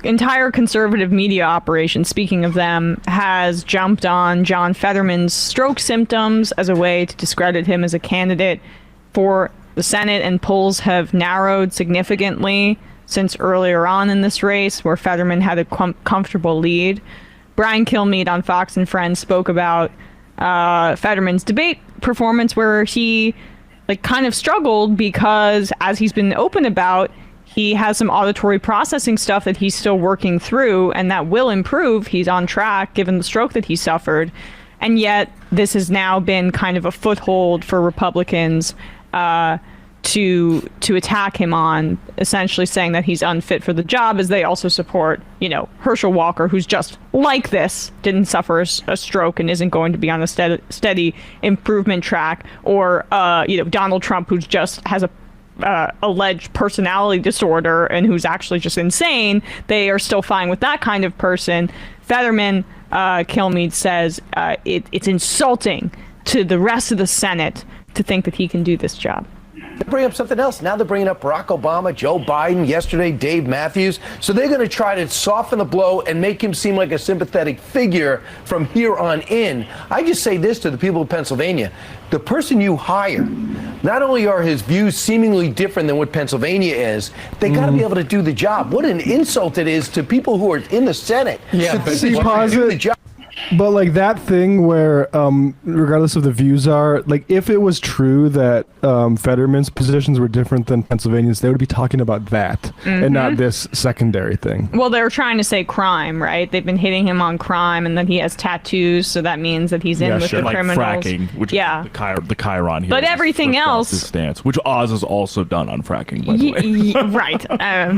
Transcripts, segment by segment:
entire conservative media operation, speaking of them, has jumped on John Fetterman's stroke symptoms as a way to discredit him as a candidate for the Senate, and polls have narrowed significantly since earlier on in this race, where Fetterman had a comfortable lead. Brian Kilmeade on Fox and Friends spoke about Fetterman's debate performance, where he kind of struggled because, as he's been open about, he has some auditory processing stuff that he's still working through, and that will improve. He's on track given the stroke that he suffered. And yet this has now been kind of a foothold for Republicans to attack him on, essentially saying that he's unfit for the job, as they also support, Herschel Walker, who's just like this, didn't suffer a stroke and isn't going to be on a steady improvement track, or Donald Trump, who's just has a alleged personality disorder and who's actually just insane. They are still fine with that kind of person. Fetterman, Kilmeade says, it's insulting to the rest of the Senate to think that he can do this job. They bring up something else. Now they're bringing up Barack Obama, Joe Biden, yesterday Dave Matthews. So they're going to try to soften the blow and make him seem like a sympathetic figure from here on in. I just say this to the people of Pennsylvania. The person you hire, not only are his views seemingly different than what Pennsylvania is, they got to be able to do the job. What an insult it is to people who are in the Senate. Yeah, to think they do the job. But that thing where, regardless of the views are, if it was true that Fetterman's positions were different than Pennsylvania's, they would be talking about that and not this secondary thing. Well, they're trying to say crime, right? They've been hitting him on crime, and then he has tattoos, so that means that he's in with the criminals. Fracking, which is the Chiron here. But everything else, his stance, which Oz has also done on fracking, by the way. Right.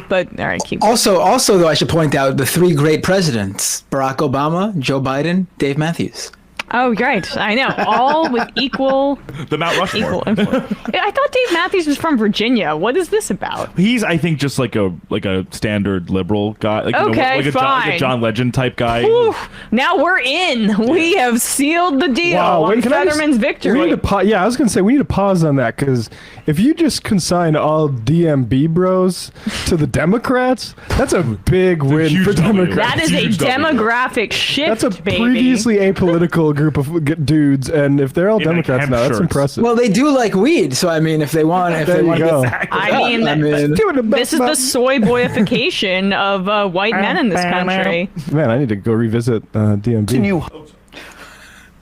But all right, keep. Also, though, I should point out the three great presidents: Barack Obama, Joe Biden, Dave Matthews. Oh, right. I know. All with equal... The Mount Rushmore. I thought Dave Matthews was from Virginia. What is this about? He's, I think, just like a standard liberal guy. Fine. Like a John Legend type guy. Whew. Now we're in. We have sealed the deal on Fetterman's victory. I was going to say, we need to pause on that, because if you just consign all DMB bros to the Democrats, that's a big win for Democrats. That is a demographic shift, That's a baby. previously apolitical group of dudes, and if they're all Democrats now, that's impressive. Well, they do like weed, so I mean, if they want, go. I mean, this is the soy boyification of white men in this country. Man, I need to go revisit DMB.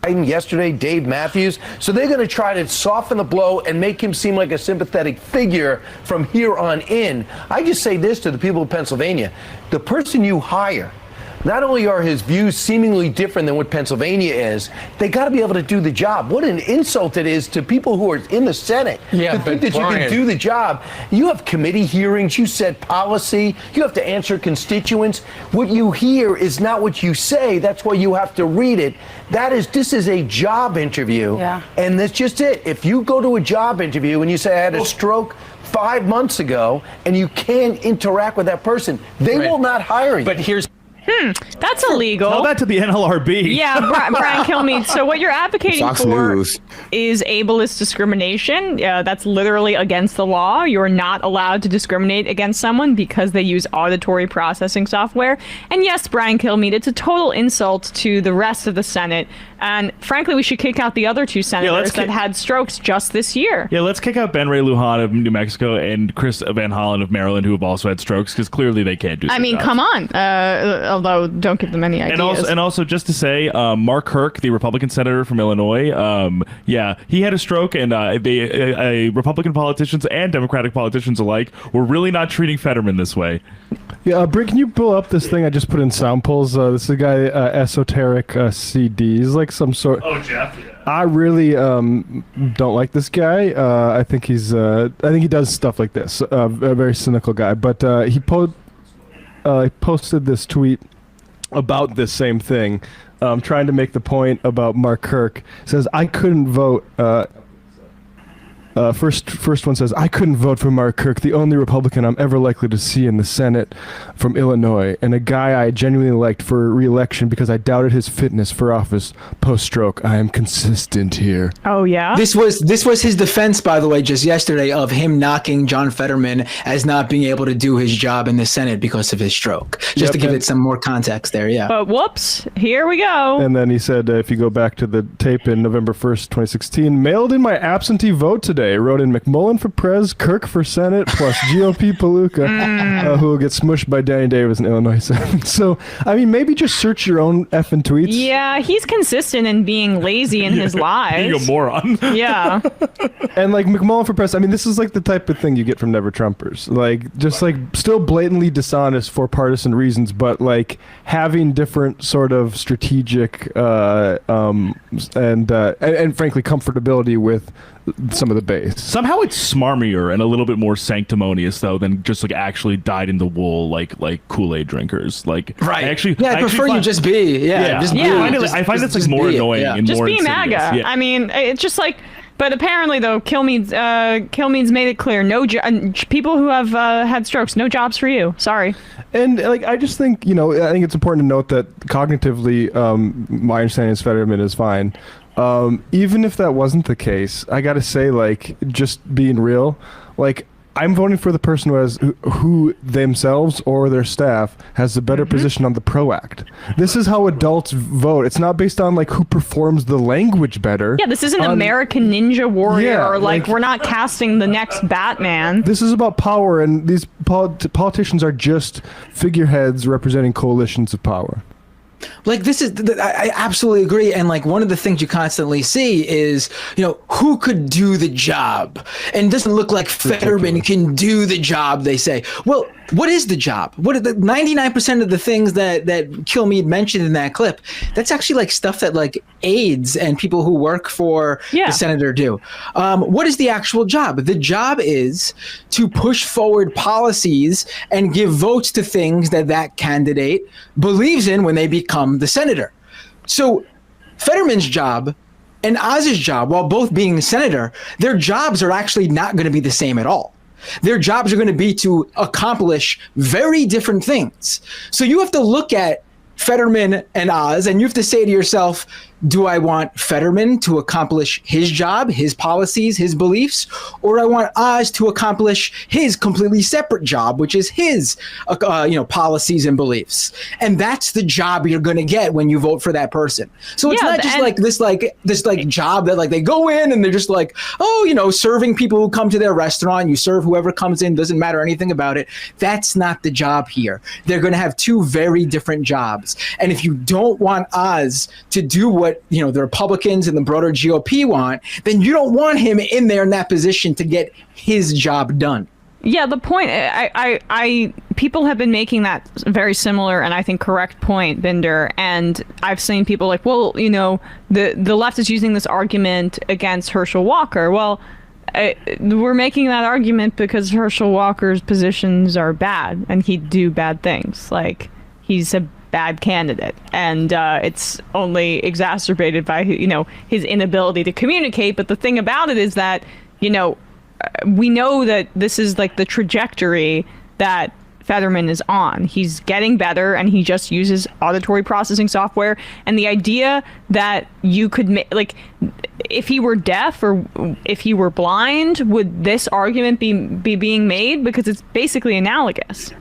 Yesterday, Dave Matthews. So they're going to try to soften the blow and make him seem like a sympathetic figure from here on in. I just say this to the people of Pennsylvania. The person you hire, not only are his views seemingly different than what Pennsylvania is, they got to be able to do the job. What an insult it is to people who are in the Senate to think that you can do the job. You have committee hearings, you set policy, you have to answer constituents. What you hear is not what you say. That's why you have to read it. This is a job interview, and that's just it. If you go to a job interview and you say, I had a stroke 5 months ago, and you can't interact with that person, they will not hire you. But here's That's illegal. Tell that to the NLRB. Yeah, Brian Kilmeade. So what you're advocating Fox for News. is ableist discrimination. That's literally against the law. You're not allowed to discriminate against someone because they use auditory processing software. And yes, Brian Kilmeade, it's a total insult to the rest of the Senate. And frankly, we should kick out the other two senators that had strokes just this year. Yeah, let's kick out Ben Ray Lujan of New Mexico and Chris Van Hollen of Maryland, who have also had strokes, because clearly they can't do. I mean, come on. Although, don't give them any ideas. And also, just to say, Mark Kirk, the Republican senator from Illinois, he had a stroke, and Republican politicians and Democratic politicians alike were really not treating Fetterman this way. Yeah, Britt, can you pull up this thing I just put in sound polls? This is a guy, Esoteric CD. He's like some sort. Oh, Jeff. Yeah. I really don't like this guy. I think he's. I think he does stuff like this. A very cynical guy. But he posted this tweet about this same thing, trying to make the point about Mark Kirk. Says, I couldn't vote. First one says, I couldn't vote for Mark Kirk, the only Republican I'm ever likely to see in the Senate from Illinois, and a guy I genuinely liked for re-election because I doubted his fitness for office post-stroke. I am consistent here. Oh yeah. This was his defense, by the way, just yesterday of him knocking John Fetterman as not being able to do his job in the Senate because of his stroke. Just to give it some more context there, yeah. But whoops, here we go. And then he said, if you go back to the tape in November 1st, 2016, mailed in my absentee vote today. Wrote in McMullen for Prez, Kirk for Senate, plus GOP Palooka, who will get smushed by Danny Davis in Illinois Senate. So, I mean, maybe just search your own effing tweets. Yeah, he's consistent in being lazy in his lives. Being a moron. Yeah. And like McMullen for Prez, I mean, this is like the type of thing you get from Never Trumpers. Like, just like still blatantly dishonest for partisan reasons, but like having different sort of strategic and frankly comfortability with some of the base. Somehow it's smarmier and a little bit more sanctimonious though than just like actually dyed in the wool like Kool-Aid drinkers. Like Right. I prefer you just be. Yeah. Just be. I find it's like more annoying and Just more be insidious. MAGA. Yeah. I mean, it's just like. But apparently, though, Kilmeade's made it clear: people who have had strokes, no jobs for you. Sorry. And like, I just think I think it's important to note that cognitively, my understanding is Fetterman is fine. Even if that wasn't the case, I gotta say, like, just being real, like, I'm voting for the person who themselves or their staff has a better position on the PRO Act. This is how adults vote. It's not based on like who performs the language better. Yeah, this isn't American Ninja Warrior, Yeah, or like we're not casting the next Batman. This is about power, and these politicians are just figureheads representing coalitions of power. Like, this is, I absolutely agree. And like, one of the things you constantly see is, who could do the job? And it doesn't look like Fetterman can do the job, they say. Well, what is the job? What are the 99% of the things that Kilmeade mentioned in that clip? That's actually like stuff that like aides and people who work for the senator do. What is the actual job? The job is to push forward policies and give votes to things that candidate believes in when they become the senator. So Fetterman's job and Oz's job, while both being the senator, their jobs are actually not going to be the same at all. Their jobs are going to be to accomplish very different things. So you have to look at Fetterman and Oz, and you have to say to yourself, do I want Fetterman to accomplish his job, his policies, his beliefs, or do I want Oz to accomplish his completely separate job, which is his, policies and beliefs? And that's the job you're going to get when you vote for that person. So it's not just this job that like they go in and they're just like, serving people who come to their restaurant. You serve whoever comes in, doesn't matter anything about it. That's not the job here. They're going to have two very different jobs. And if you don't want Oz to do what the Republicans and the broader GOP want, then you don't want him in there in that position to get his job done. Yeah, the point I people have been making that very similar and I think correct point, Binder, and I've seen people like, well, the left is using this argument against Herschel Walker. Well, we're making that argument because Herschel Walker's positions are bad and he'd do bad things. Like, he's a bad candidate, and it's only exacerbated by his inability to communicate. But the thing about it is that we know that this is like the trajectory that Fetterman is on. He's getting better, and he just uses auditory processing software. And the idea that you could if he were deaf or if he were blind, would this argument be being made? Because it's basically analogous.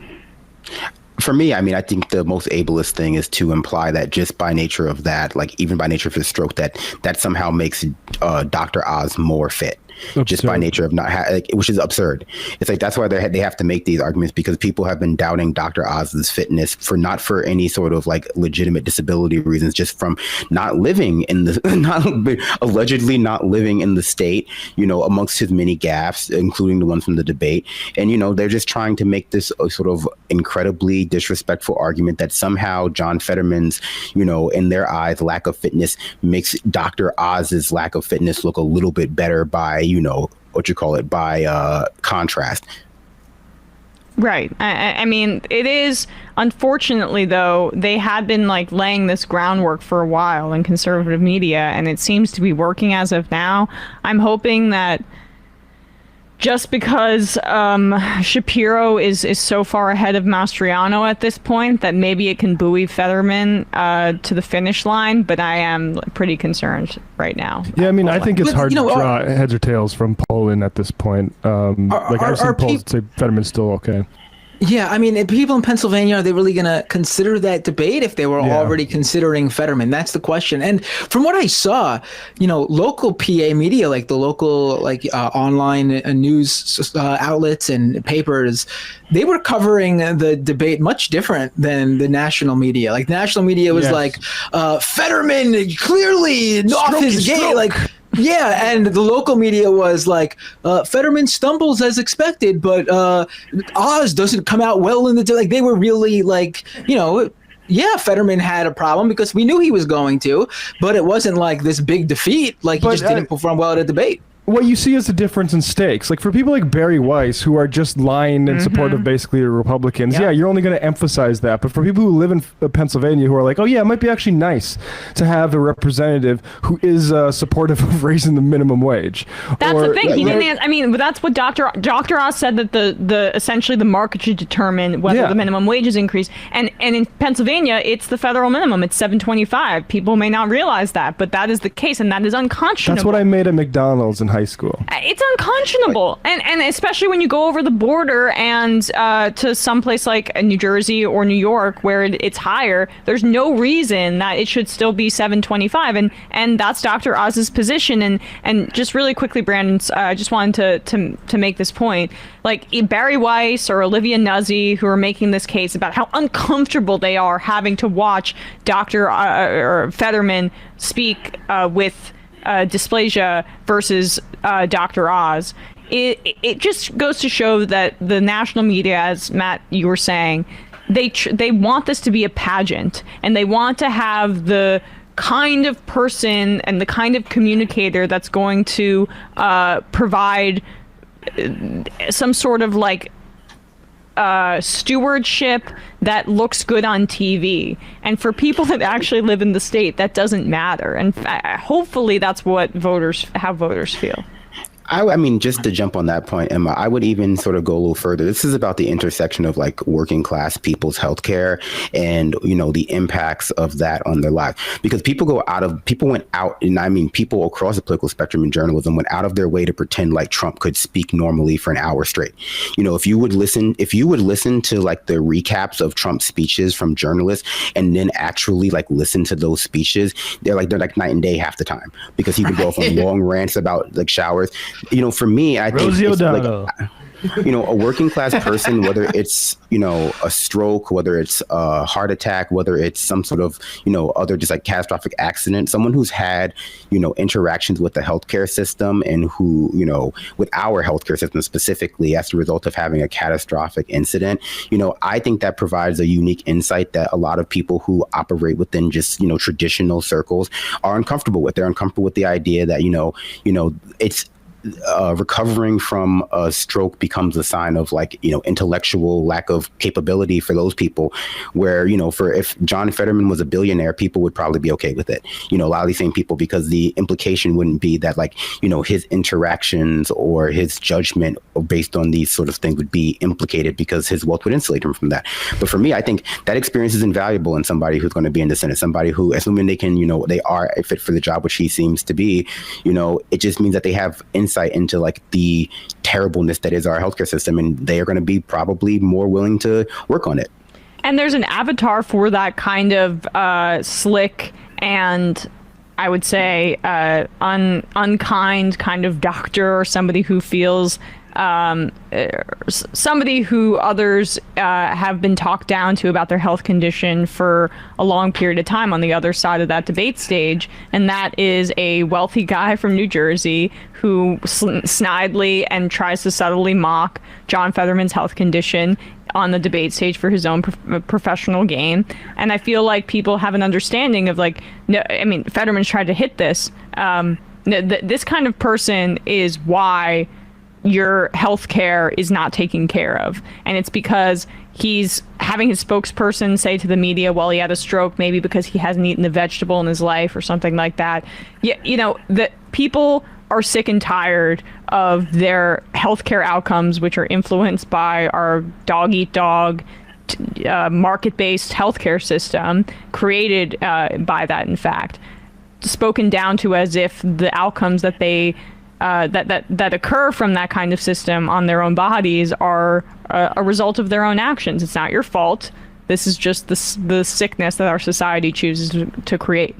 For me, I mean, I think the most ableist thing is to imply that just by nature of that, like even by nature of his stroke, that somehow makes Dr. Oz more fit. Absurd. Just by nature of not which is absurd. It's like that's why they have to make these arguments, because people have been doubting Dr. Oz's fitness not for any sort of like legitimate disability reasons, just from not living in the allegedly not living in the state, amongst his many gaffes, including the ones from the debate. And they're just trying to make this a sort of incredibly disrespectful argument that somehow John Fetterman's, in their eyes, lack of fitness makes Dr. Oz's lack of fitness look a little bit better by by contrast. Right. I mean, it is, unfortunately, though, they had been like laying this groundwork for a while in conservative media, and it seems to be working as of now. I'm hoping that just because Shapiro is so far ahead of Mastriano at this point that maybe it can buoy Fetterman to the finish line, but I am pretty concerned right now. Yeah, I mean, I think it's But, hard you know, to draw heads or tails from polling at this point. I've seen polls that say Fetterman's still okay. Yeah, I mean, people in Pennsylvania, are they really going to consider that debate if they were already considering Fetterman? That's the question. And from what I saw, local PA media, like the local online news outlets and papers, they were covering the debate much different than the national media. Like the national media was like, Fetterman clearly off his game. Like, yeah, and the local media was like, Fetterman stumbles as expected, but Oz doesn't come out well in the like. They were really like, Fetterman had a problem because we knew he was going to, but it wasn't like this big defeat. Like he just didn't perform well at a debate. What you see is the difference in stakes. Like for people like Barry Weiss, who are just lying in support of basically the Republicans, you're only going to emphasize that. But for people who live in Pennsylvania, who are like, oh yeah, it might be actually nice to have a representative who is supportive of raising the minimum wage. That's the thing. He didn't. I mean, that's what Dr. Oz said, that the essentially the market should determine whether the minimum wage is increased. And in Pennsylvania, it's the federal minimum. It's $7.25. People may not realize that, but that is the case, and that is unconscionable. That's what I made at McDonald's in high school. It's unconscionable, and especially when you go over the border and to someplace like New Jersey or New York where it's higher. There's no reason that it should still be $7.25, and that's Dr. Oz's position. And just really quickly, Brandon, I just wanted to make this point. Like Barry Weiss or Olivia Nuzzi, who are making this case about how uncomfortable they are having to watch Dr. or Fetterman speak with dysplasia versus Dr. Oz. It just goes to show that the national media, as Matt, you were saying, they want this to be a pageant, and they want to have the kind of person and the kind of communicator that's going to provide some sort of like stewardship that looks good on TV. And for people that actually live in the state, that doesn't matter. And hopefully that's what how voters feel. I mean, just to jump on that point, Emma, I would even sort of go a little further. This is about the intersection of like working class people's healthcare and, the impacts of that on their life. Because people went out, and I mean, people across the political spectrum in journalism went out of their way to pretend like Trump could speak normally for an hour straight. If you would listen to like the recaps of Trump's speeches from journalists and then actually like listen to those speeches, they're like night and day half the time, because he would go from long rants about like showers. For me, I think it's like, a working class person, whether it's, a stroke, whether it's a heart attack, whether it's some sort of, other just like catastrophic accident, someone who's had, interactions with the healthcare system and who, with our healthcare system specifically as a result of having a catastrophic incident, I think that provides a unique insight that a lot of people who operate within just, traditional circles are uncomfortable with. They're uncomfortable with the idea that, it's recovering from a stroke becomes a sign of like, intellectual lack of capability for those people, where, for if John Fetterman was a billionaire, people would probably be okay with it. A lot of these same people, because the implication wouldn't be that like, his interactions or his judgment based on these sort of things would be implicated because his wealth would insulate him from that. But for me, I think that experience is invaluable in somebody who's going to be in the Senate, somebody who, assuming they can, they are a fit for the job, which he seems to be, it just means that they have insight into like the terribleness that is our healthcare system, and they are going to be probably more willing to work on it. And there's an avatar for that kind of slick and, I would say, unkind kind of doctor, or somebody who feels somebody who others have been talked down to about their health condition for a long period of time on the other side of that debate stage. And that is a wealthy guy from New Jersey who snidely and tries to subtly mock John Fetterman's health condition on the debate stage for his own professional gain. And I feel like people have an understanding of like, no, I mean, Fetterman's tried to hit this. This kind of person is why your health care is not taken care of. And it's because he's having his spokesperson say to the media, well, he had a stroke, maybe because he hasn't eaten a vegetable in his life or something like that. Yeah, that people are sick and tired of their healthcare outcomes, which are influenced by our dog-eat-dog, market-based healthcare system created by that, in fact, spoken down to as if the outcomes that they that occur from that kind of system on their own bodies are a result of their own actions. It's not your fault. This is just the sickness that our society chooses to create.